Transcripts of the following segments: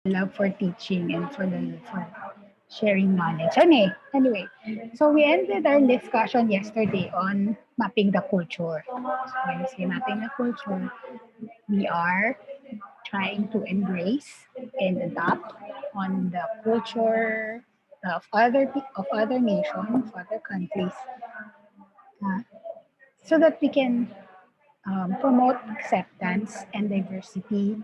love for teaching and for sharing knowledge. Anyway, so we ended our discussion yesterday on mapping the culture. So when we say mapping the culture, we are trying to embrace and adapt on the culture of other nations, other countries, uh, so that we can promote acceptance and diversity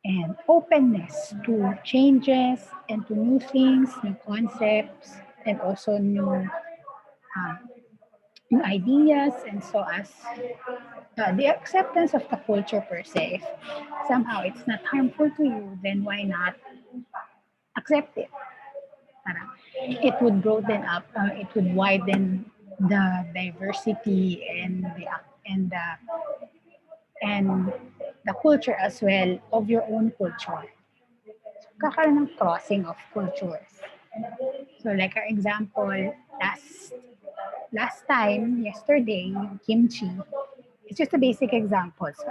and openness to changes and to new things, new concepts, and also uh, new ideas. And so, as the acceptance of the culture per se, if somehow it's not harmful to you, then why not accept it? Parang, it would broaden up, it would widen the diversity and the culture as well of your own culture. Kakaroon ng crossing of cultures. So like our example, last time, yesterday, yung kimchi, it's just a basic example. So,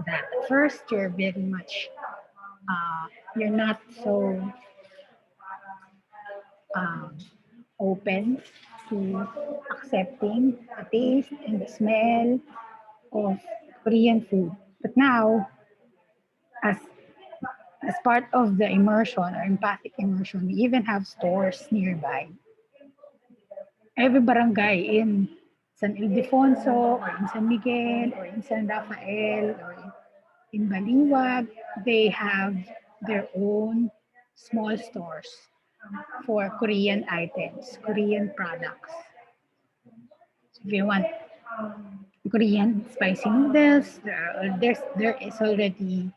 that first you're very much, you're not so um, open to accepting the taste and the smell of Korean food. But now, as as part of the immersion or empathic immersion, we even have stores nearby. Every barangay in San Ildefonso or in San Miguel or in San Rafael or in Baliwag, they have their own small stores for Korean items, Korean products. So if you want Korean spicy noodles, there is already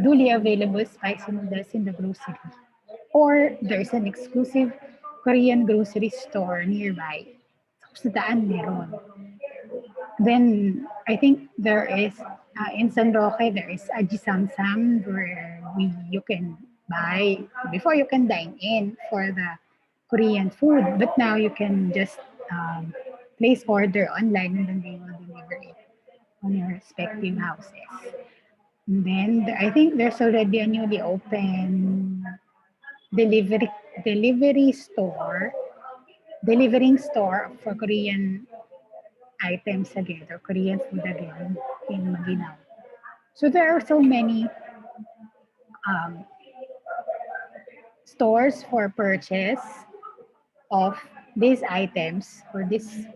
duly available spicy noodles in the grocery. Or there's an exclusive Korean grocery store nearby. Sa daan meron. Then I think there is in San Roque there is Aji Samsam where you can buy before you can dine in for the Korean food, but now you can just um, place order online and then they will deliver it on your respective houses. And then I think there's already a newly open delivery delivery store delivering store for Korean items again or Korean food again in Maguinao. So there are so many um, stores for purchase of these items or these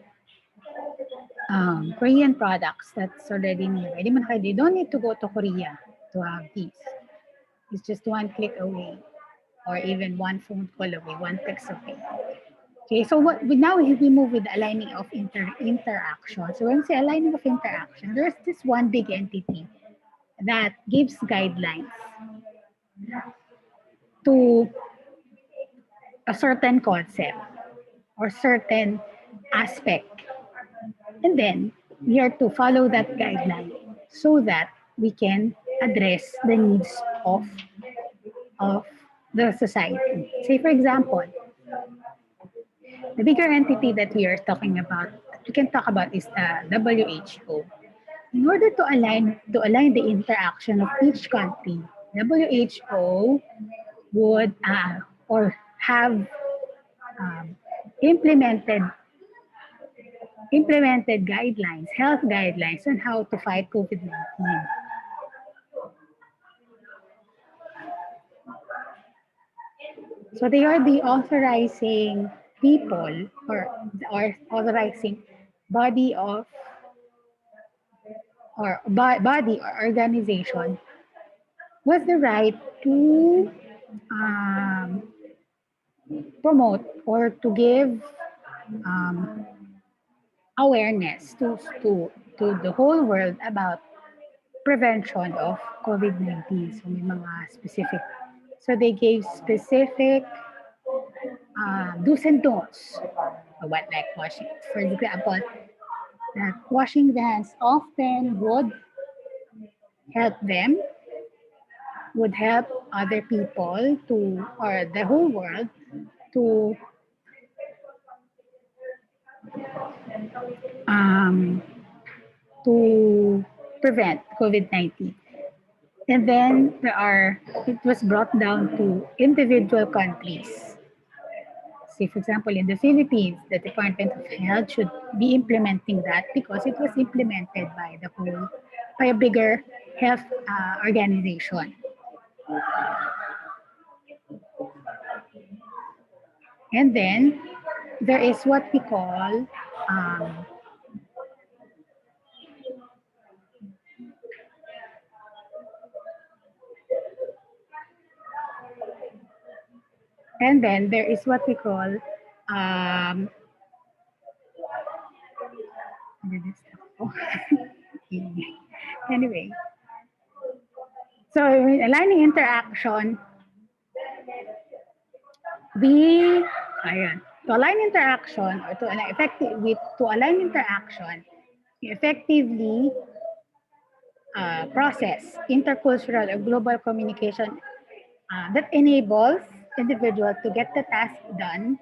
Korean products that's already nearby. They don't need to go to Korea to have these. It's just one click away or even one phone call away, one text away. Okay, so now we move with the aligning of interaction. So when we say aligning of interaction, there's this one big entity that gives guidelines to a certain concept or certain aspect. And then we are to follow that guideline so that we can address the needs of the society. Say, for example, the bigger entity that we are talking about, we can talk about is the WHO. In order to align the interaction of each country, WHO would or have um, implemented implemented guidelines, health guidelines on how to fight COVID-19. So they are the authorizing people or authorizing body of body or organization with the right to um, promote or to give um, awareness to the whole world about prevention of COVID-19. So may mga specific. So they gave specific do's and don'ts. What like washing, for example, that washing the hands often help them, would help other people to, or the whole world to um, to prevent COVID-19. And then it was brought down to individual countries. Say, for example, in the Philippines, the Department of Health should be implementing that because it was implemented by a bigger health organization. And then there is what we call, um, and then there is what we call, um, anyway, so in aligning interaction, we, ayan, to align interaction or to align interaction, we effectively process intercultural or global communication that enables individuals to get the task done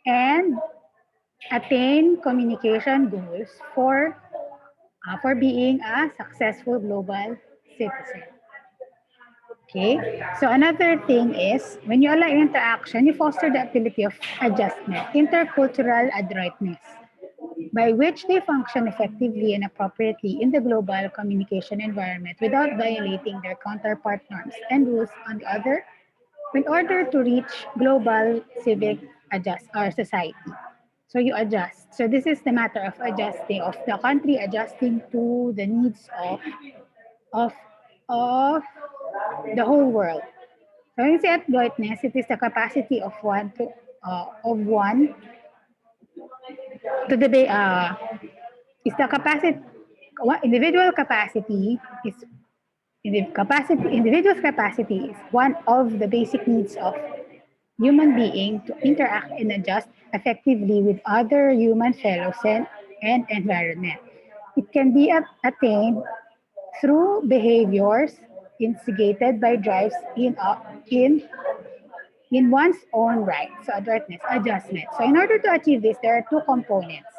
and attain communication goals for being a successful global citizen. Okay, so another thing is when you align interaction, you foster the ability of adjustment, intercultural adroitness, by which they function effectively and appropriately in the global communication environment without violating their counterpart norms and rules on the other in order to reach global civic adjust or society. So you adjust. So this is the matter of adjusting, of the country adjusting to the needs of of the whole world. So when you say adroitness, it is the capacity of one to debate. Is the capacity individual capacity is individual's capacity is one of the basic needs of human being to interact and adjust effectively with other human fellows and environment. It can be attained through behaviors instigated by drives in one's own right. So adroitness, adjustment. So in order to achieve this, there are two components,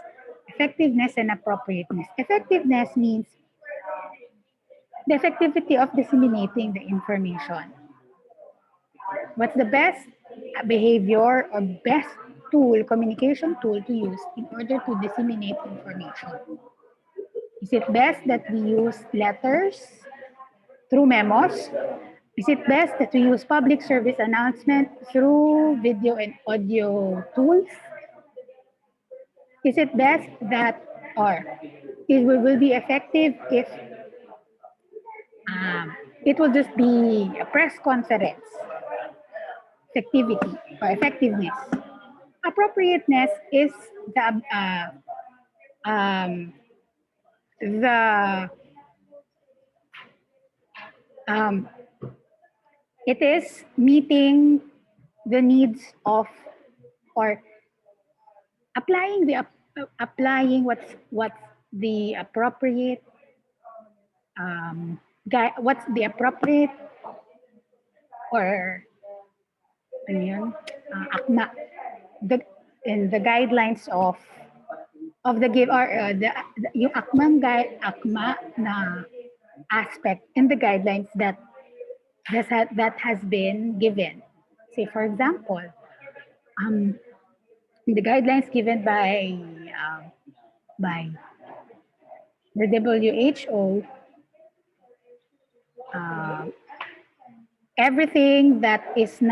effectiveness and appropriateness. Effectiveness means the effectivity of disseminating the information. What's the best behavior or best tool, communication tool to use in order to disseminate information? Is it best that we use letters through memos? Is it best that we use public service announcement through video and audio tools? Is it best that, or it will be effective if it will just be a press conference? Effectivity or effectiveness. Appropriateness is um, the um, it is meeting the needs of or applying what's the appropriate what's the appropriate or ano yun, akma the in the guidelines of the give or yung akma na aspect in the guidelines that has been given. Say for example, um, the guidelines given by the WHO, uh, everything that is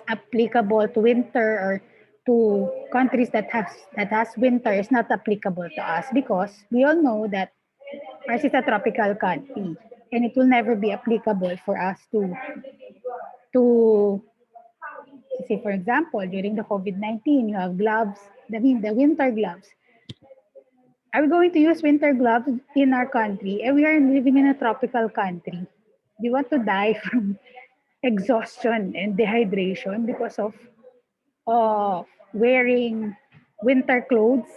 applicable to winter or to countries that has winter is not applicable to us because we all know that ours is a tropical country and it will never be applicable for us to say for example during the COVID-19 you have gloves, the winter gloves. Are we going to use winter gloves in our country and we are living in a tropical country? Do you want to die from exhaustion and dehydration because of wearing winter clothes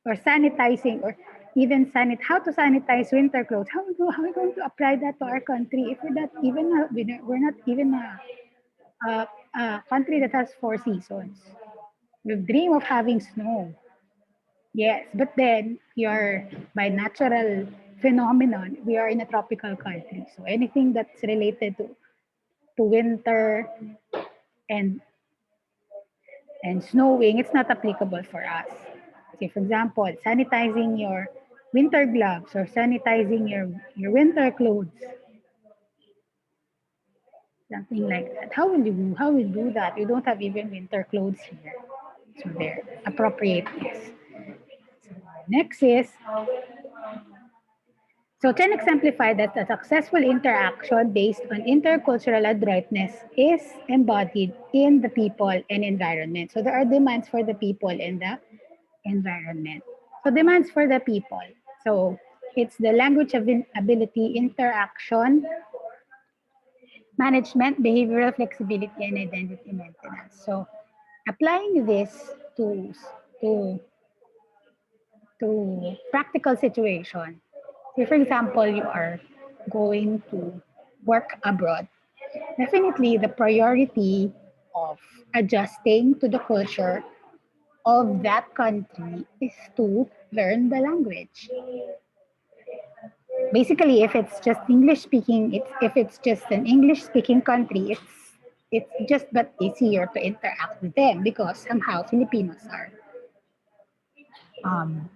or sanitizing or even how to sanitize winter clothes? How are we going to apply that to our country if we're not even a country that has 4 seasons? We dream of having snow. Yes, but then you're by natural phenomenon. We are in a tropical country, so anything that's related to winter and snowing, it's not applicable for us. Say, for example, sanitizing your winter gloves or sanitizing your winter clothes, something like that. How will you do that? You don't have even winter clothes here. So there, appropriateness. Next is, so can exemplify that a successful interaction based on intercultural adroitness is embodied in the people and environment. So there are demands for the people and the environment. So demands for the people. So it's the language ability, interaction, management, behavioral flexibility, and identity maintenance. So applying this to to practical situation. Say for example, you are going to work abroad. Definitely the priority of adjusting to the culture of that country is to learn the language. Basically, if it's just English speaking, if it's just an English speaking country, it's just but easier to interact with them because somehow Filipinos um,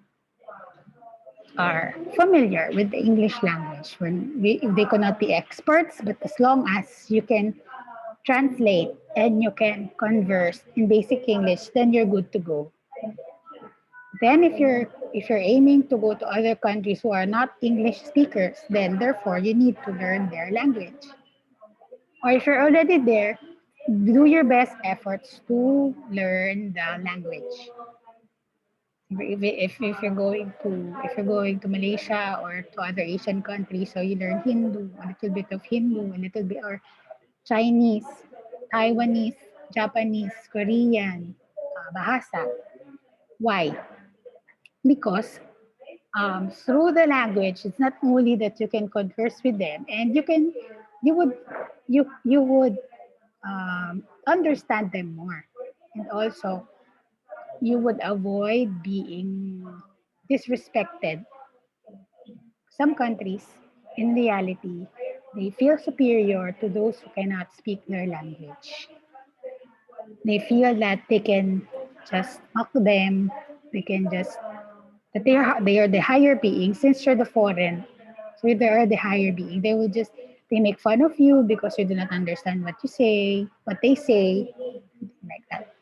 are familiar with the English language. They cannot be experts, but as long as you can translate and you can converse in basic English, then you're good to go. Then if you're aiming to go to other countries who are not English speakers, then therefore you need to learn their language. Or if you're already there, do your best efforts to learn the language. If you're going to Malaysia or to other Asian countries, so you learn Hindu, a little bit of Hindu, a little bit or Chinese, Taiwanese, Japanese, Korean, Bahasa. Why? Because through the language, it's not only that you can converse with them, and you would you would understand them more, and also you would avoid being disrespected. Some countries, in reality, they feel superior to those who cannot speak their language. They feel that they can just mock them, they can just that they are the higher being since you're the foreign. So they are the higher being. They make fun of you because you do not understand what they say, like that.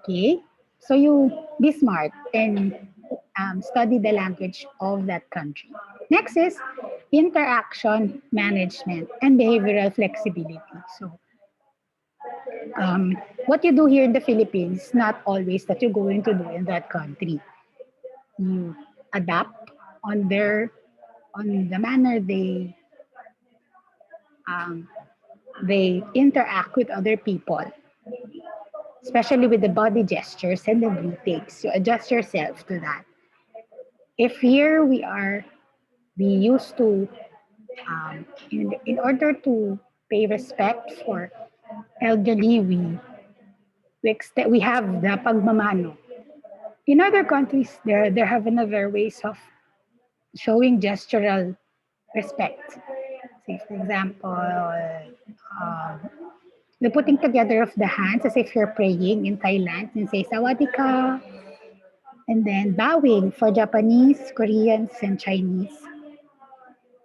Okay, so you be smart and study the language of that country. Next is interaction management and behavioral flexibility. So what you do here in the Philippines, not always that you're going to do in that country. You adapt on their on the manner um, they interact with other people, especially with the body gestures and the greetings. You adjust yourself to that. If here we used to, in order to pay respect for elderly, we have the pagmamano. In other countries, there have another ways of showing gestural respect. Say, for example, the putting together of the hands as if you're praying in Thailand and say sawadika, and then bowing for Japanese, Koreans, and Chinese.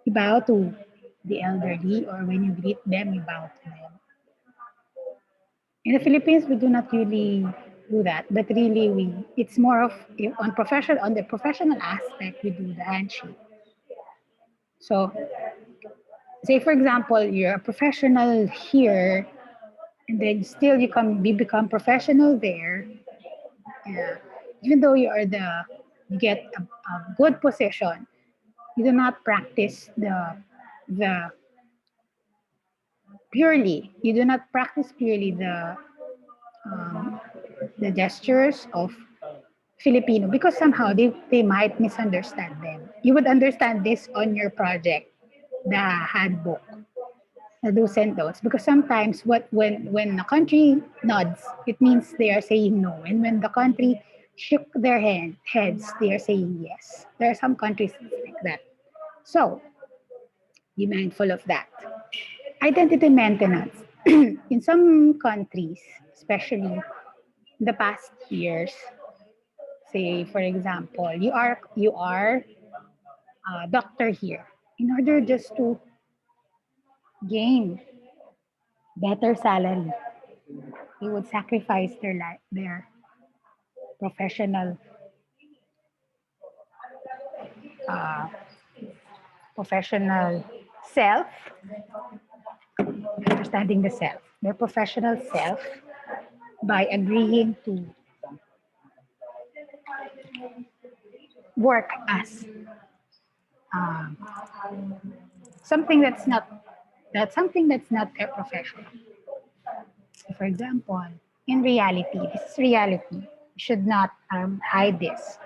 You bow to the elderly, or when you greet them, you bow to them. In the Philippines, we do not really do that, but really it's more of on the professional aspect, we do the handshake. So, say for example, you're a professional here, and then still you become professional there. Yeah. Even though you get a good position, you do not practice the you do not practice purely um, the gestures of Filipino, because somehow they might misunderstand them. You would understand this on your project, the handbook, the do's and don'ts, because sometimes when a country nods, it means they are saying no, and when the country shook their heads, they are saying yes. There are some countries like that. So be mindful of that. Identity maintenance. In some countries, especially in the past years, say for example, you are a doctor here. In order just to gain better salary, they would sacrifice their professional uh, professional self, understanding the self, their professional self by agreeing to work as um, something that's not their profession. For example, in reality, this is reality. You should not hide this.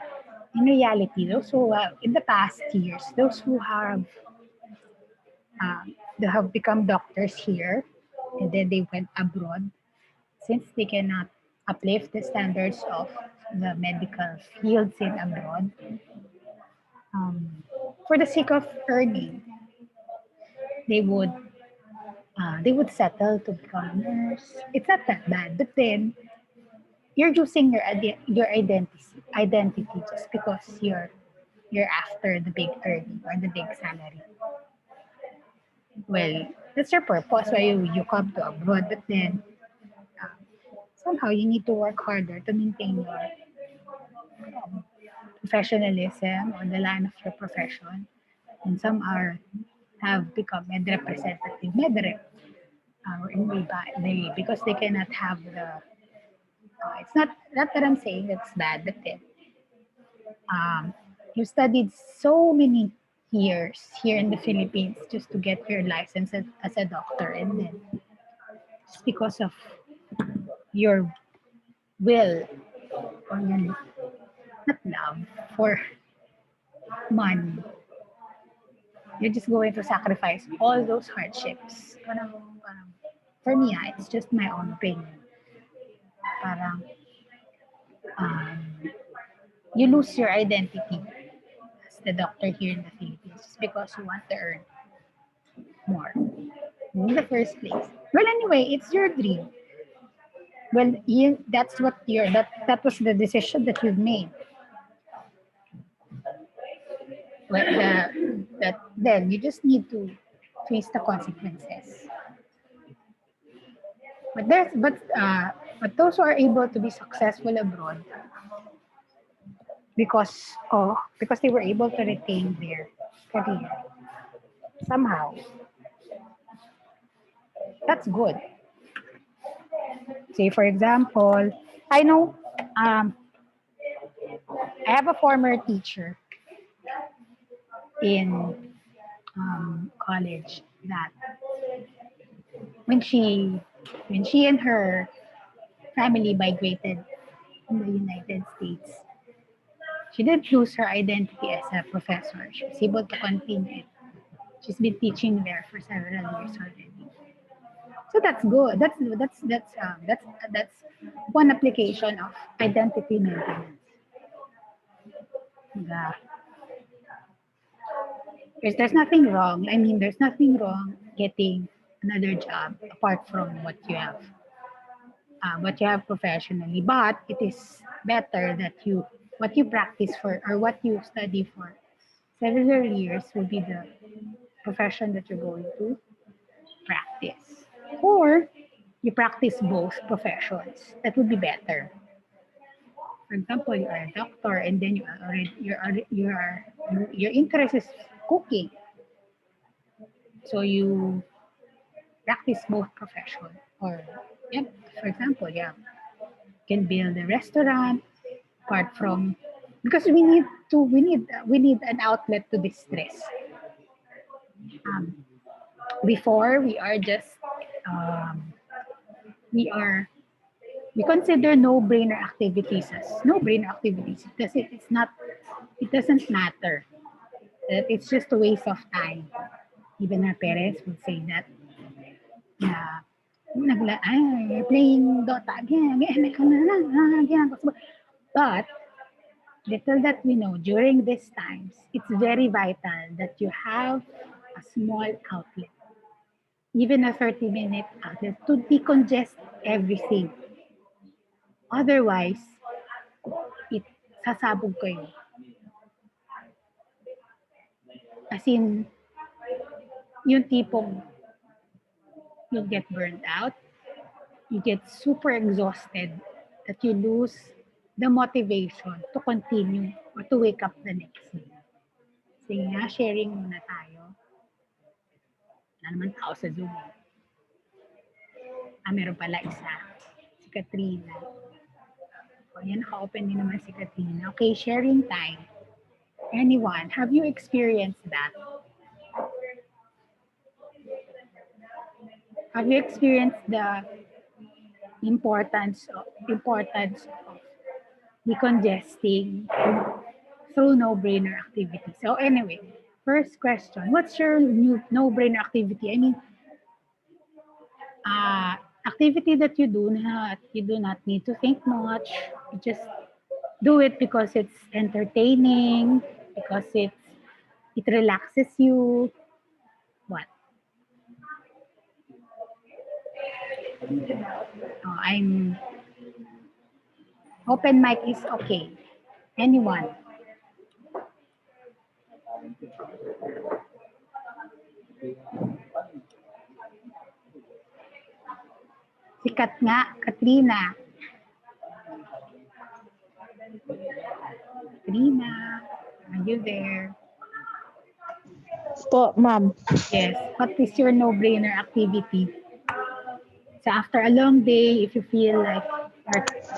In reality, those who in the past years, those they have become doctors here, and then they went abroad, since they cannot uplift the standards of the medical fields in abroad, um, for the sake of earning, they would they would settle to become a nurse. It's not that bad, but then you're using your identity just because you're after the big earning or the big salary. Well, that's your purpose why you come to abroad, but then uh, somehow you need to work harder to maintain your professionalism or the line of your profession. And some are have become med representative, or in they because they cannot have it's not that I'm saying it's bad, but then um, you studied so many years here in the Philippines just to get your license as a doctor, and then just because of your will or your not love for money, you're just going to sacrifice all those hardships. For me, it's just my own opinion. Parang um, you lose your identity as the doctor here in the Philippines just because you want to earn more in the first place. Well, anyway, it's your dream. Well, that's what that was the decision that you've made. Well, that then you just need to face the consequences. But but those who are able to be successful abroad because they were able to retain their career somehow, that's good. Say for example, I know um, I have a former teacher in college that when she when she and her family migrated in the United States, she didn't lose her identity as a professor. She was able to continue it. She's been teaching there for several years already. So that's good. That's one application of identity maintenance. Yeah. There's nothing wrong. I mean, there's nothing wrong getting another job apart from what you have professionally. But it is better that what you practice for or what you study for several years will be the profession that you're going to practice. Or you practice both professions. That would be better. For example, you are a doctor and then your interest is cooking. So you practice both profession. Or yeah, for example, yeah, can build a restaurant apart from because we need an outlet to distress. Um, before we are just um, we are we consider no-brainer activities as no-brainer activities. It doesn't matter. That it's just a waste of time. Even our parents would say that na you're playing Dota again, again, ginagawa ko. But Little that we know, during these times, it's very vital that you have a small outlet, even a 30-minute outlet, to decongest everything. Otherwise, it sasabog kayo. As in, yung tipong you get burned out, you get super exhausted, that you lose the motivation to continue or to wake up the next day. Sige nga, sharing muna tayo. Wala naman tao sa Zoom. Meron pala isa. Si Katrina. O yan, naka-open din naman si Katrina. Okay, sharing time. Anyone, have you experienced that? Have you experienced the importance of decongesting through no-brainer activity? So anyway, first question, what's your new no-brainer activity? I mean, activity that you do not need to think much. You just do it because it's entertaining, because it relaxes you. What? Oh, I'm open mic is okay. Anyone? Sikat nga, Katrina. Katrina, are you there? Po, ma'am. Yes. What is your no-brainer activity? So after a long day, if you feel like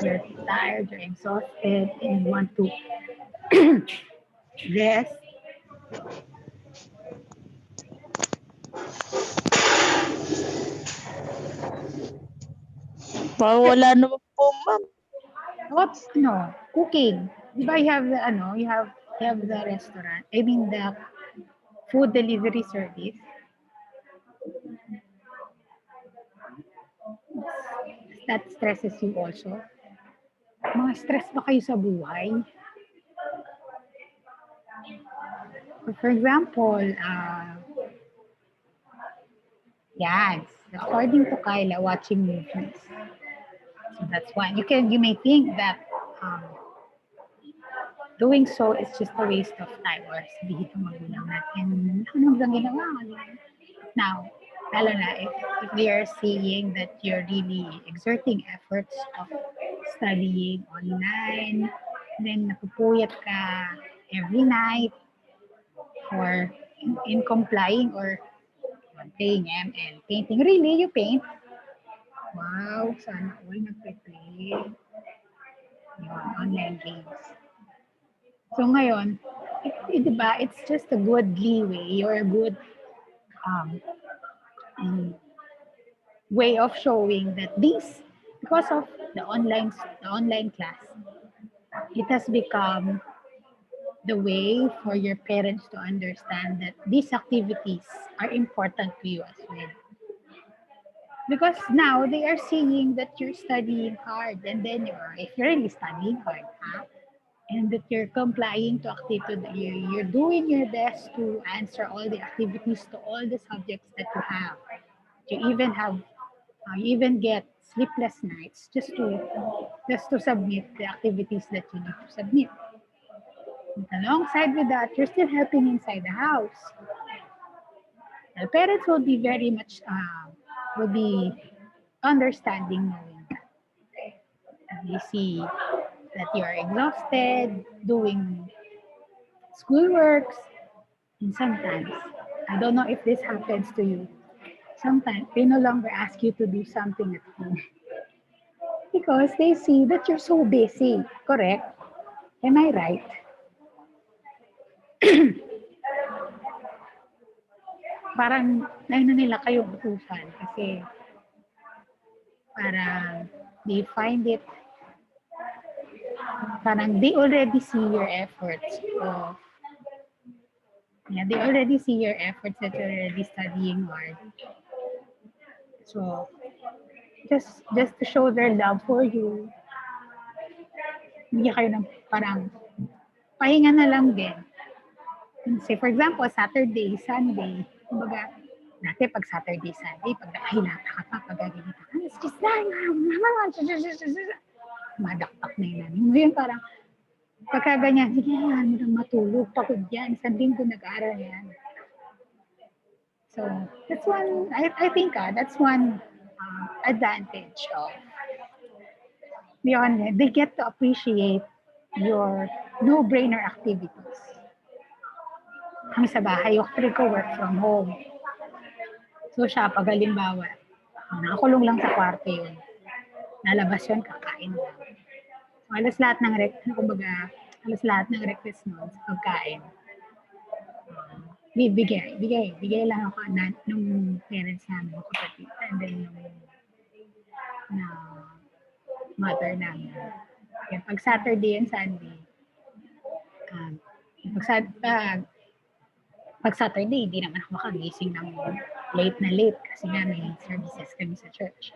you're tired, you're exhausted, and you want to rest, Wala naman po, ma'am. what, no, cooking. Di ba you have the, you have the restaurant, I mean the food delivery service. That stresses you also. Mga stress ba kayo sa buhay? For example, yes, according to Kyla, watching movies. So that's why you may think that doing so is just a waste of time, or sabihin ng magulang natin, ano bang ginawa? Now, lalo na if they are seeing that you're really exerting efforts of studying online, then napupuyat ka every night or in complying or playing ML. Painting. Really? You paint? Wow, sana all nagpe-play. Yun, online games. So ngayon, diba, it's just a good leeway or a good way of showing that this, because of the online class, it has become the way for your parents to understand that these activities are important to you as well. Because now they are seeing that you're studying hard, and then if you're really studying hard, and that you're complying to activity, you're doing your best to answer all the activities to all the subjects that you have. You even get sleepless nights just to submit the activities that you need to submit. And alongside with that, you're still helping inside the house. The parents will be very much will be understanding, knowing that they see that you are exhausted doing schoolworks, and sometimes, I don't know if this happens to you, sometimes they no longer ask you to do something at home because they see that you're so busy. Correct? Am I right? Parang na nila kayong utusan kasi parang they find it, parang they already see your efforts of, they already see your efforts that you're already studying hard. So just to show their love for you, bigyan kayo ng parang pahinga na lang din. Say, for example, Saturday, Sunday, kumbaga, dati pag Saturday, Sunday, pag nakahilata ka pa, pag gagawin ka, it's just madaktak na yun. Ngayon parang, pagka ganyan, sige, ano lang matulog, pagod yan, isang linggo nag-aaral yan. So, that's one, I think that's one advantage of beyond it. They get to appreciate your no-brainer activities. Kami sa bahay, yung kapatid ko work from home. So siya, pag halimbawa, nakakulong lang sa kwarto yun. Nalabas yun, kakain lang. So, alas lahat ng request nun sa pagkain. Bigay lang ako nung parents namin, yung kapatid, and then na mother namin. Kaya pag Saturday and Sunday, pag Saturday, hindi naman ako makagising ng late kasi nga may services kami sa church.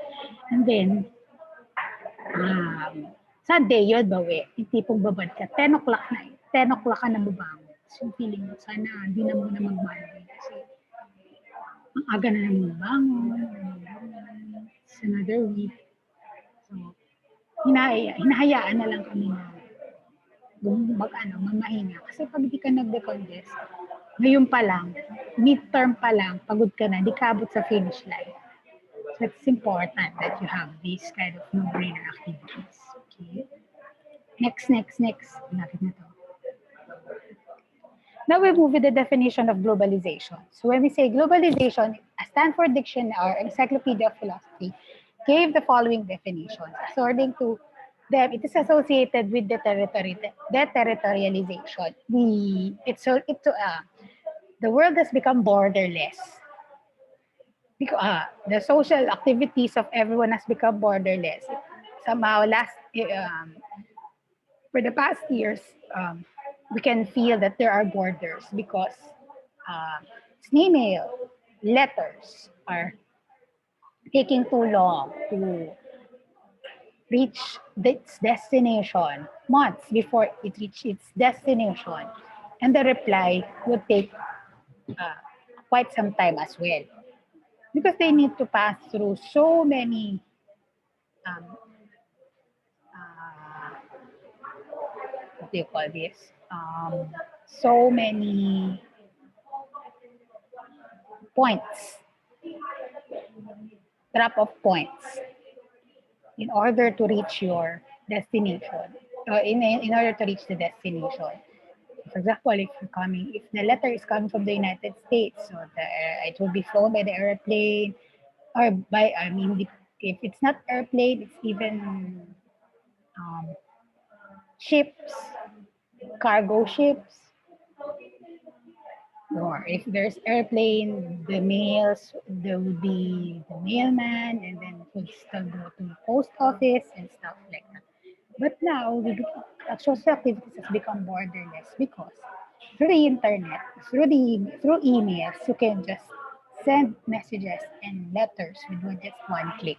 And then, Sunday, yun bawi. Yung tipong babad ka, 10 o'clock na. 10 o'clock ka na babangon. So, feeling mo, sana hindi na muna mag-Monday kasi ang aga na naman babangon. It's another week. So, hinahayaan na lang kami na mamahinga. Kasi pag di ka nag-decongest, ngayon pa lang, midterm pa lang, pagod ka na, di ka abot sa finish line. So it's important that you have these kind of no-brainer activities. Okay. Next. Lapit na to. Now we move with the definition of globalization. So when we say globalization, a Stanford Dictionary or Encyclopedia of Philosophy gave the following definitions. According to them, it is associated with deterritorialization. The world has become borderless. Because the social activities of everyone has become borderless. Somehow, for the past years, we can feel that there are borders because snail mail, letters are taking too long to reach its destination, months before it reaches its destination. And the reply would take quite some time as well. Because they need to pass through so many what do you call this? So many points, drop-off points in order to reach your destination. In order to reach the destination. For example, if the letter is coming from the United States, so it will be flown by the airplane, or if it's not airplane, it's even ships, cargo ships, or if there's airplane, the mails, there will be the mailman, and then it would still go to the post office and stuff like that. But now, social activities has become borderless because through the internet, through emails, you can just send messages and letters with just one click.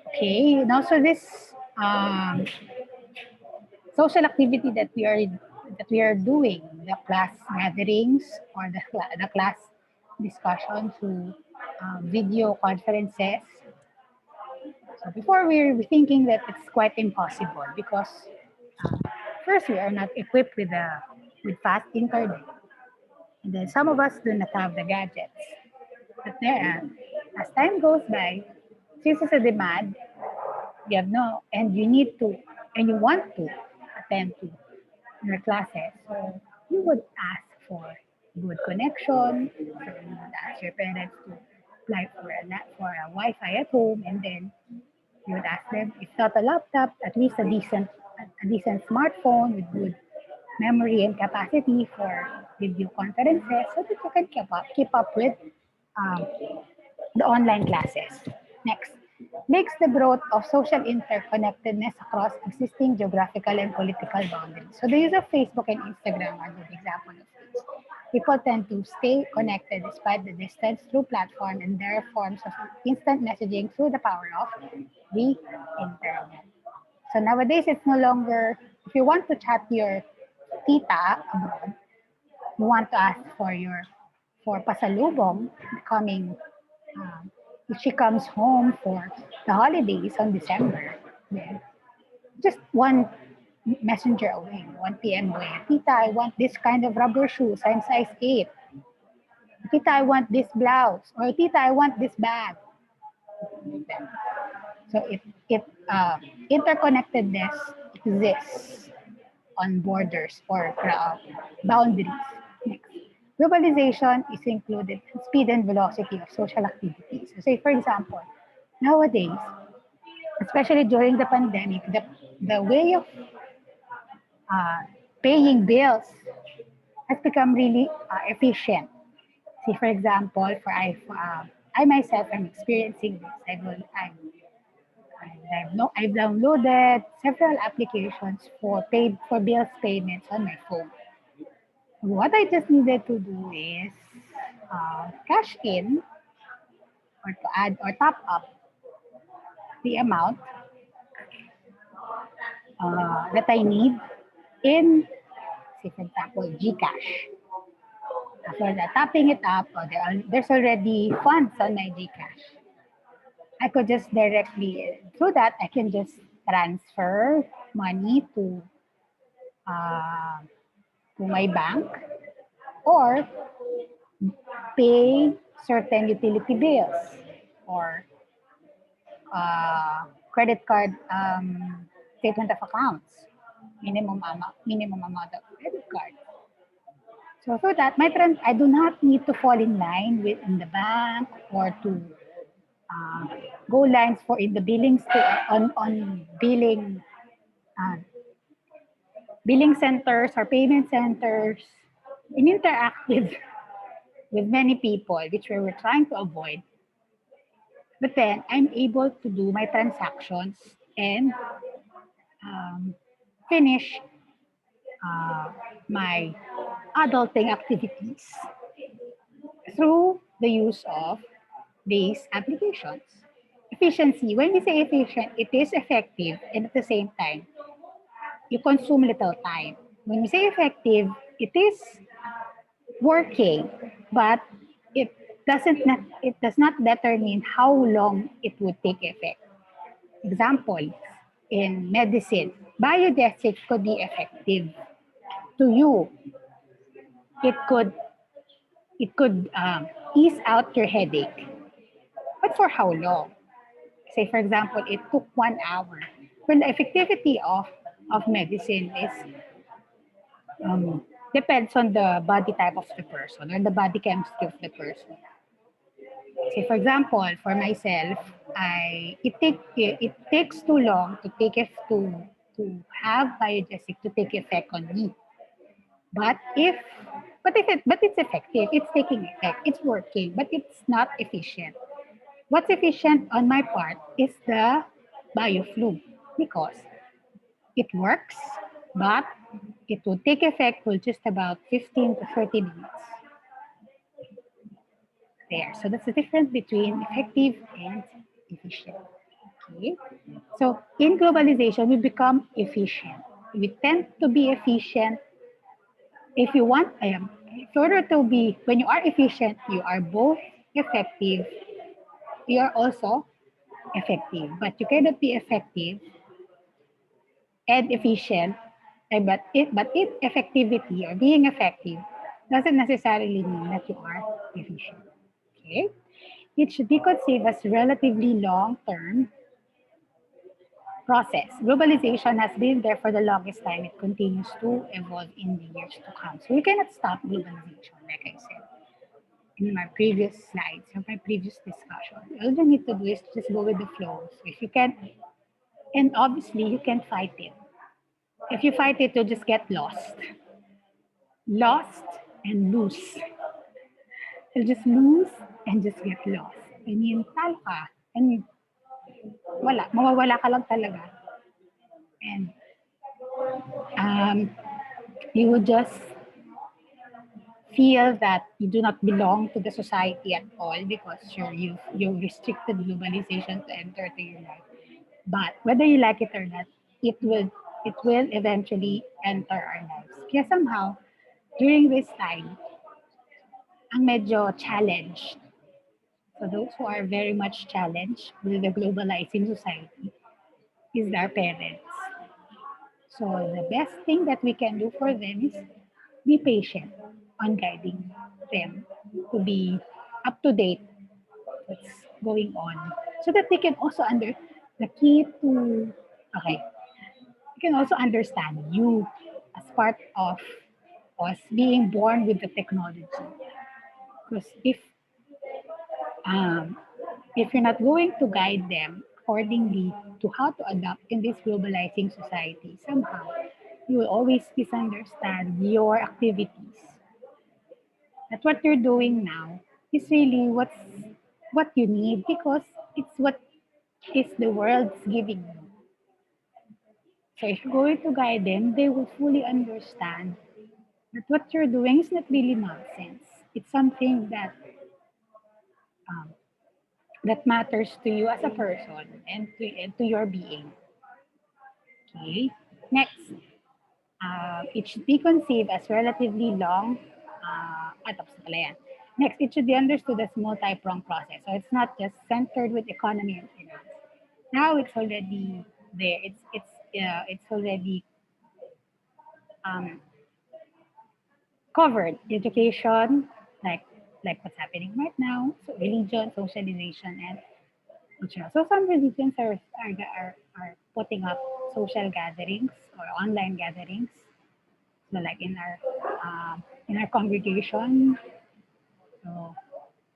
Okay, now so this social activity that we are doing, the class gatherings or the class discussion through video conferences. So before we were thinking that it's quite impossible because first we are not equipped with fast internet, and then some of us do not have the gadgets. But then, as time goes by, since it's a demand, and you want to attend to your classes, so you would ask for good connection. So you would ask your parents to apply for a Wi-Fi at home, and then you would ask them, if not a laptop, at least a decent smartphone with good memory and capacity for video conferences, so that you can keep up with the online classes. Next, makes the growth of social interconnectedness across existing geographical and political boundaries. So the use of Facebook and Instagram are good example of this. People tend to stay connected despite the distance through platform and their forms of instant messaging through the power of the internet. So nowadays, it's no longer If you want to chat your tita abroad, you want to ask for pasalubong coming if she comes home for the holidays on December, then just one messenger away, 1 p.m. away. Tita, I want this kind of rubber shoes. I'm size 8. Tita, I want this blouse. Or Tita, I want this bag. So interconnectedness exists on borders or boundaries. Next. Globalization is included in speed and velocity of social activities. So say, for example, nowadays, especially during the pandemic, the way of uh, paying bills has become really efficient. See, for example, I myself am experiencing this. I've downloaded several applications for bills payments on my phone. What I just needed to do is cash in or to add or top up the amount that I need in, say, for example, GCash. After that, tapping it up, there's already funds on my GCash. I could just directly, through that, I can just transfer money uh, to my bank or pay certain utility bills or credit card statement of accounts, minimum amount of credit card. So for that, I do not need to fall in line with in the bank or to uh, go lines for in the on uh, billing centers or payment centers and interact with many people, which we were trying to avoid. But then I'm able to do my transactions and finish uh, my adulting activities through the use of these applications. Efficiency, when we say efficient, it is effective and at the same time, you consume little time. When we say effective, it is working, but it it does not determine how long it would take effect. Example, in medicine, biodesic could be effective to you. It could ease out your headache, but for how long? Say, for example, it took 1 hour. When the effectivity of medicine is depends on the body type of the person or the body chemistry of the person. Say, for example, for myself, it takes too long to take it to have biogesic to take effect on me. But if but it's effective, it's taking effect, it's working, but it's not efficient. What's efficient on my part is the bioflu because it works, but it will take effect for just about 15 to 30 minutes. There. So that's the difference between effective and efficient. Okay. So in globalization, we become efficient. We tend to be efficient. If you want, in order to be, when you are efficient, you are both effective. You are also effective, but you cannot be effective and efficient. But effectivity or being effective doesn't necessarily mean that you are efficient. Okay. It should be conceived as relatively long-term process. Globalization has been there for the longest time. It continues to evolve in the years to come. So we cannot stop globalization, like I said in my previous slides, or my previous discussion. All you need to do is just go with the flow. So if you can, and obviously you can fight it. If you fight it, you'll just get lost. Lost and lose. You'll just lose and just get lost. I mean, talo ka. And mawawala ka lang talaga. And you would just feel that you do not belong to the society at all because you restricted globalization to enter to your life. But whether you like it or not, it will it will eventually enter our lives. Kaya somehow, during this time, ang medyo challenged. So those who are very much challenged with the globalizing society is our parents. So the best thing that we can do for them is be patient on guiding them to be up to date what's going on so that they can also the key to okay, you can also understand you as part of us being born with the technology. Because um, if you're not going to guide them accordingly to how to adapt in this globalizing society, somehow you will always misunderstand your activities. That what you're doing now is really what you need because it's what is the world's giving you. So if you're going to guide them, they will fully understand that what you're doing is not really nonsense. It's something um, that matters to you as a person and to your being. Okay. Next, it should be conceived as relatively long. Tapos na pala yan. Next, it should be understood as multi-pronged process. So it's not just centered with economy and finance. Now it's already there. It's already um, covered. Education, like what's happening right now. So religion, socialization, and culture. So some religions are putting up social gatherings or online gatherings. So like in our congregation, so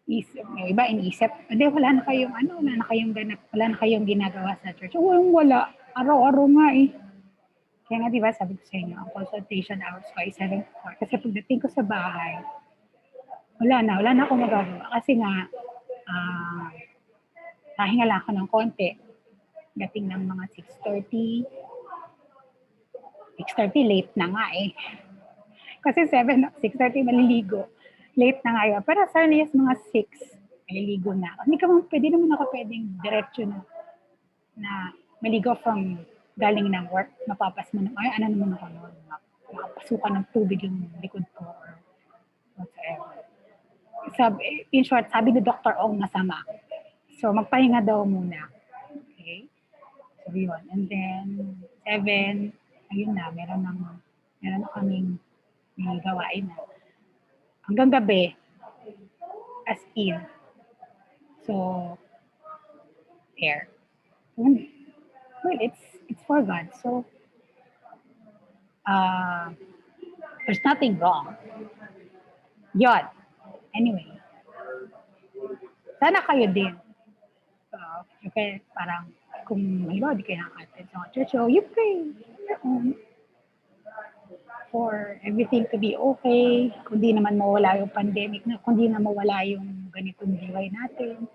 yung iba inisip, hindi wala na kayong wala na kayong ganap, wala na kayong ginagawa sa church. Oo, wala. Araw-araw nga eh. Kaya nga, di ba, sabi ko sa inyo, ang consultation hours ko ay 7 to 4. Kasi pagdating ko sa bahay, wala na akong magagawa. Kasi nga, nahinga lang ako ng konti. Dating ng mga 6:30, 6:30 late na nga eh. Kasi 6:30 maliligo. Late na nga yun. Pero as early as mga 6, maliligo na ako. Pwede naman ako pwedeng diretso na maligo from galing ng work. Mapapas mo na, ano naman ako noon. Makapasukan ng tubig yung likod ko or whatever. In short, sabi ni Dr. Ong masama. So magpahinga daw muna. Okay? So yun. And then 7, ayun na, meron na kaming may gawain na. Hanggang gabi, as in. So, there. Well, it's for God. So, there's nothing wrong. Yun. Anyway. Sana kayo din. So, okay, parang kung di kayo nakaka-attend sa church, so you pray for everything to be okay, kung di naman mawala yung pandemic, kung di na mawala yung ganitong buhay natin,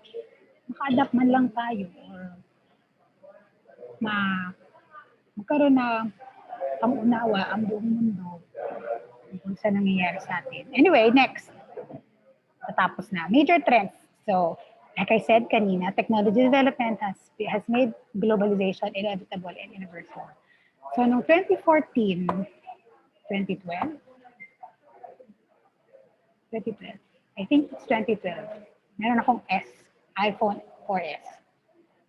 maka-adapt man lang tayo or magkaroon na ang unawa ang buong mundo kung sa nangyayari sa atin. Anyway, next. Tatapos na. Major trends. So, like I said kanina, technology development has made globalization inevitable and universal. So, noong 2014, 2012? 2012. I think it's 2012. Meron akong iPhone 4S.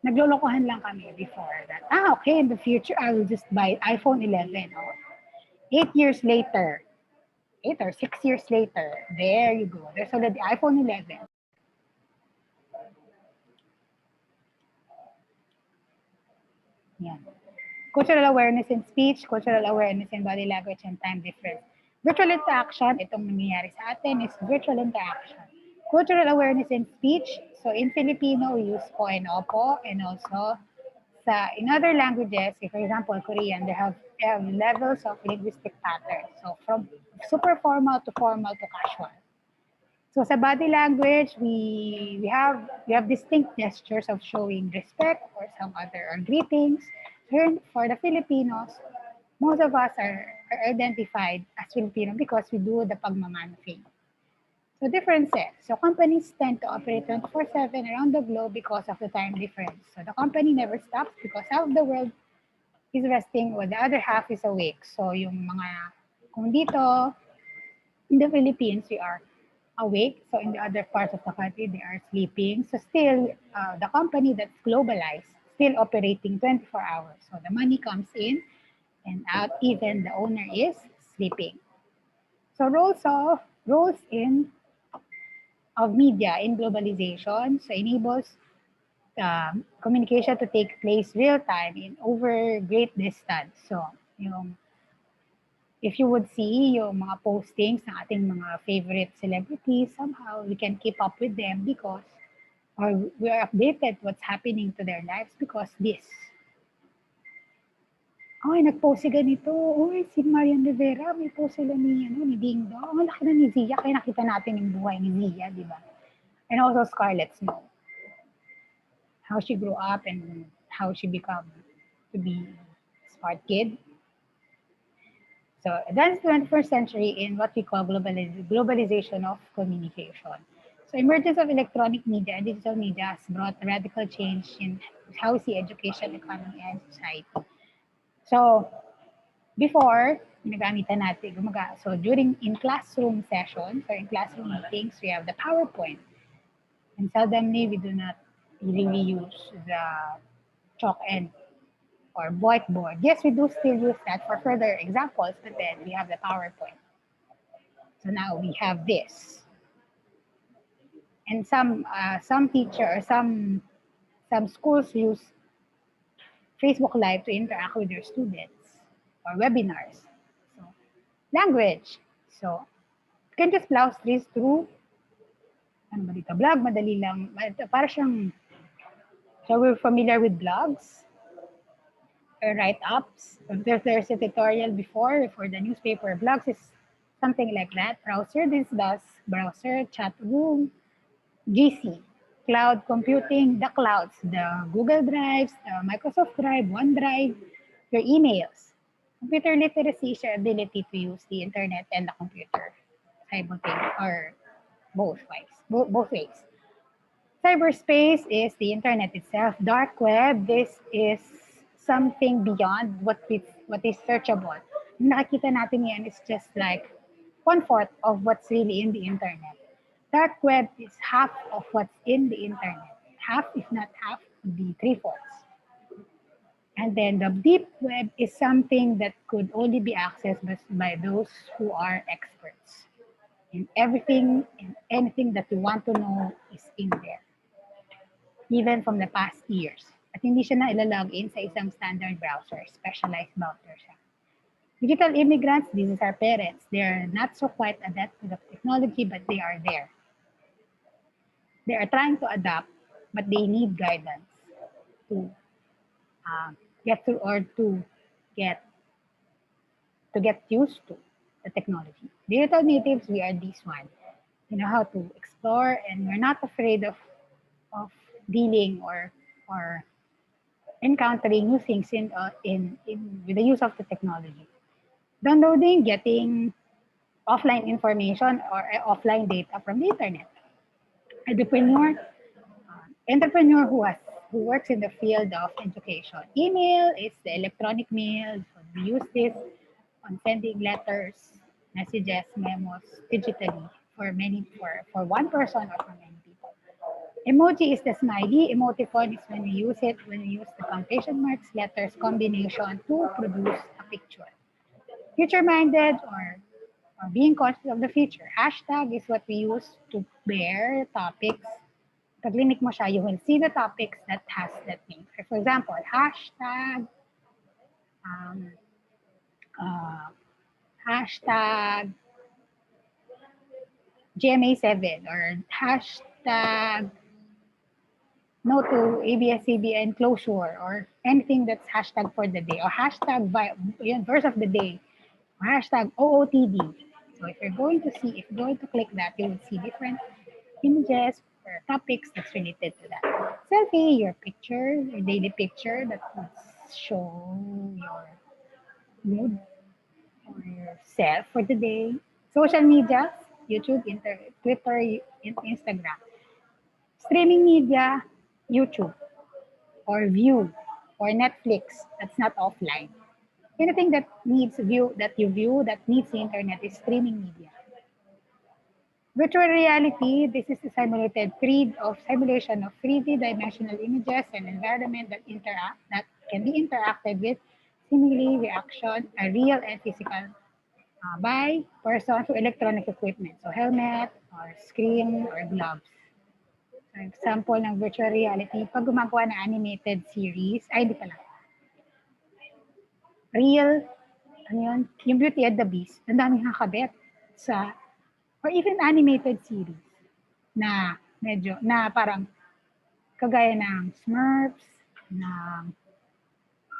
Naglolokohan lang kami before that. Okay, in the future, I will just buy iPhone 11. 8 years later, 8 or 6 years later, there you go. There's already iPhone 11. Yan. Cultural awareness in speech, cultural awareness in body language, and time difference. Virtual interaction, itong nangyayari sa atin is virtual interaction. Cultural awareness in speech, so in Filipino, we use po and opo, and also in other languages, for example, Korean, they have levels of linguistic patterns. So from super formal to casual. So sa body language, we have distinct gestures of showing respect or some other or greetings. Here for the Filipinos, most of us are identified as Filipino because we do the pagmamano thing. So differences. So companies tend to operate 24/7 around the globe because of the time difference. So the company never stops because half of the world is resting while the other half is awake. So yung mga, kung dito, in the Philippines, we are awake. So in the other parts of the country, they are sleeping. So still, the company that's globalized, still operating 24 hours. So the money comes in and out, even the owner is sleeping. So roles in of media in globalization, so enables communication to take place real time in over great distance. So yung if you would see yung mga postings ng ating mga favorite celebrities, somehow we can keep up with them because, or we are updated what's happening to their lives because this. Ay, nag-post si ganito. Uy, si Marian Rivera, may post sila ni Ding Dong. Ang laki na ni Zia, kaya nakita natin yung buhay ni Zia, di ba? And also Scarlett Snow. How she grew up and how she become to be a smart kid. So that's the 21st century in what we call globalization of communication. So emergence of electronic media and digital media has brought radical change in how we see education, economy, and society. So before, ginagamitan natin, so during in classroom sessions or in classroom meetings, we have the PowerPoint. And seldomly, we do not really use the chalk and or whiteboard. Yes, we do still use that for further examples, but then we have the PowerPoint. So now we have this. And some teachers, some schools use Facebook Live to interact with their students or webinars. So language. So you can just browse this through ano ba dito? Blog, madali lang. Para siyang, so we're familiar with blogs or write-ups. So there's a tutorial before for the newspaper. Blogs is something like that. Browser, this does browser, chat room, GC, cloud computing, the clouds, the Google Drives, the Microsoft Drive, OneDrive, your emails. Computer literacy is your ability to use the internet and the computer simultaneously or both ways. Cyberspace is the internet itself. Dark web, this is something beyond what is searchable. Nakikita natin yan is just like 1/4 of what's really in the internet. Dark web is half of what's in the internet. Half, if not half, would be 3/4. And then the deep web is something that could only be accessed by those who are experts. And everything and anything that you want to know is in there. Even from the past years. At hindi siya na ilalogin sa isang standard browser, specialized browser siya. Digital immigrants, this is our parents. They're not so quite adept to the technology, but they are there. They are trying to adapt, but they need guidance to get through or to get used to the technology. Digital natives, we are this one. We know how to explore, and we're not afraid of dealing or encountering new things in with the use of the technology. Downloading, getting offline information or offline data from the internet. Entrepreneur who works in the field of education. Email is the electronic mail. So we use this on sending letters, messages, memos digitally for one person or for many people. Emoji is the smiley. Emoticon is when we use the punctuation marks, letters combination to produce a picture. Future-minded or being conscious of the future. Hashtag is what we use to bear topics. Pag link mo siya, you will see the topics that has that name. For example, hashtag GMA7 or hashtag no to ABS-CBN closure or anything that's hashtag for the day or hashtag verse of the day or hashtag OOTD. So if you're going to click that, you will see different images or topics that's related to that. Selfie, your daily picture that would show your mood or yourself for the day. Social media, YouTube, Twitter, Instagram. Streaming media, YouTube or View or Netflix that's not offline. Anything that needs that needs the internet is streaming media. Virtual reality, this is a simulation of 3D dimensional images and environment that can be interacted with, seemingly reaction, real and physical by person through electronic equipment. So helmet or screen or gloves. So example ng virtual reality, pag gumagawa ng animated series, ay di pala, real, ano yun, yung Beauty and the Beast, ang daming nakakabit sa, or even animated series na medyo, na parang kagaya ng Smurfs, na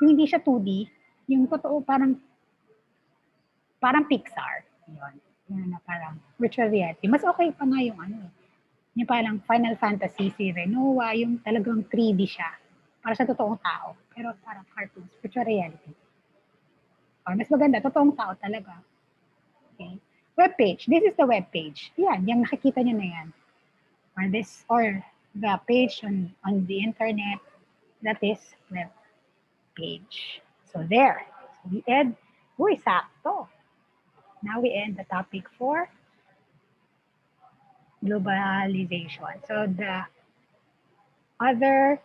yung hindi siya 2D, yung totoo parang Pixar. Yun. Yun na parang virtual reality. Mas okay pa nga yung ano, yung parang Final Fantasy si Renoa, yung talagang 3D siya. Para sa totoong tao. Pero parang cartoons, virtual reality. Or mas maganda, totoong tao talaga. Okay. Web page. This is the web page. Yan, yung nakikita nyo na yan. Or the page on the internet. That is web page. So there. So we end. Uy, sakto. Now we end the topic for globalization. So the other